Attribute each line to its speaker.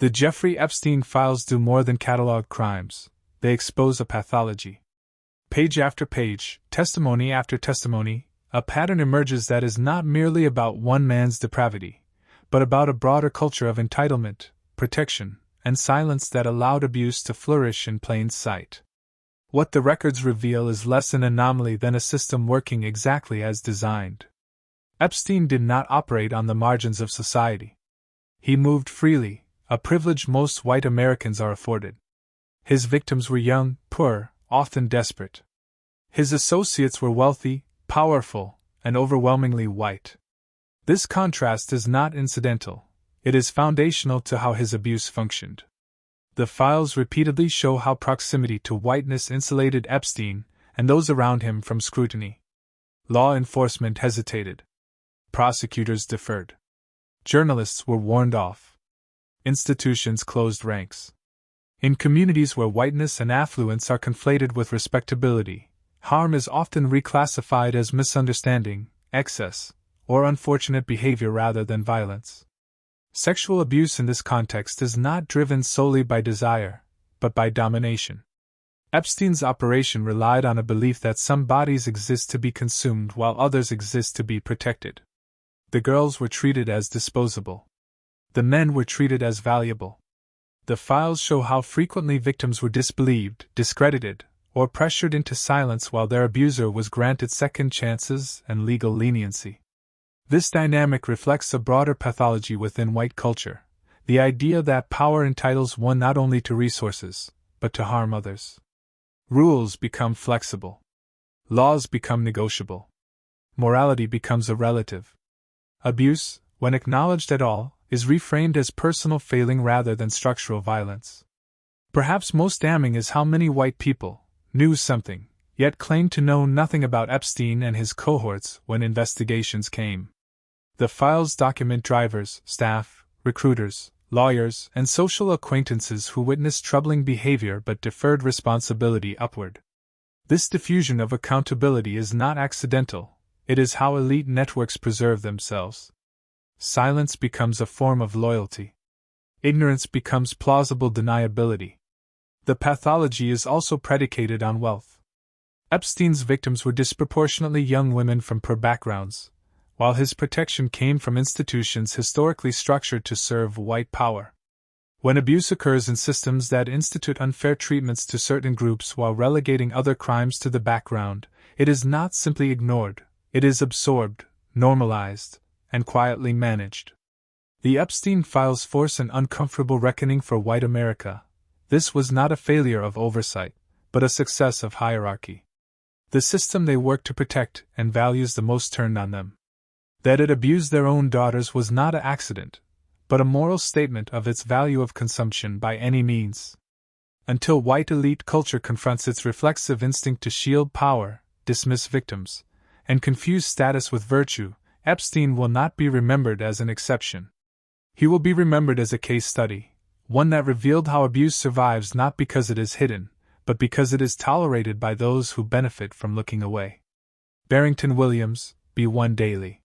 Speaker 1: The Jeffrey Epstein files do more than catalog crimes, they expose a pathology. Page after page, testimony after testimony, a pattern emerges that is not merely about one man's depravity, but about a broader culture of entitlement, protection, and silence that allowed abuse to flourish in plain sight. What the records reveal is less an anomaly than a system working exactly as designed. Epstein did not operate on the margins of society. He moved freely, a privilege most white Americans are afforded. His victims were young, poor, often desperate. His associates were wealthy, powerful, and overwhelmingly white. This contrast is not incidental, it is foundational to how his abuse functioned. The files repeatedly show how proximity to whiteness insulated Epstein and those around him from scrutiny. Law enforcement hesitated. Prosecutors deferred. Journalists were warned off. Institutions closed ranks. In communities where whiteness and affluence are conflated with respectability, harm is often reclassified as misunderstanding, excess, or unfortunate behavior rather than violence. Sexual abuse in this context is not driven solely by desire, but by domination. Epstein's operation relied on a belief that some bodies exist to be consumed while others exist to be protected. The girls were treated as disposable. The men were treated as valuable. The files show how frequently victims were disbelieved, discredited, or pressured into silence while their abuser was granted second chances and legal leniency. This dynamic reflects a broader pathology within white culture, the idea that power entitles one not only to resources, but to harm others. Rules become flexible. Laws become negotiable. Morality becomes a relative. Abuse, when acknowledged at all, is reframed as personal failing rather than structural violence. Perhaps most damning is how many white people knew something, yet claimed to know nothing about Epstein and his cohorts when investigations came. The files document drivers, staff, recruiters, lawyers, and social acquaintances who witnessed troubling behavior but deferred responsibility upward. This diffusion of accountability is not accidental, it is how elite networks preserve themselves. Silence becomes a form of loyalty. Ignorance becomes plausible deniability. The pathology is also predicated on wealth. Epstein's victims were disproportionately young women from poor backgrounds, while his protection came from institutions historically structured to serve white power. When abuse occurs in systems that institute unfair treatments to certain groups while relegating other crimes to the background, it is not simply ignored, it is absorbed, normalized, and quietly managed. The Epstein files force an uncomfortable reckoning for white America. This was not a failure of oversight, but a success of hierarchy. The system they worked to protect and values the most turned on them. That it abused their own daughters was not an accident, but a moral statement of its value of consumption by any means. Until white elite culture confronts its reflexive instinct to shield power, dismiss victims, and confuse status with virtue, Epstein will not be remembered as an exception. He will be remembered as a case study, one that revealed how abuse survives not because it is hidden, but because it is tolerated by those who benefit from looking away. Barrington Williams, B1 Daily.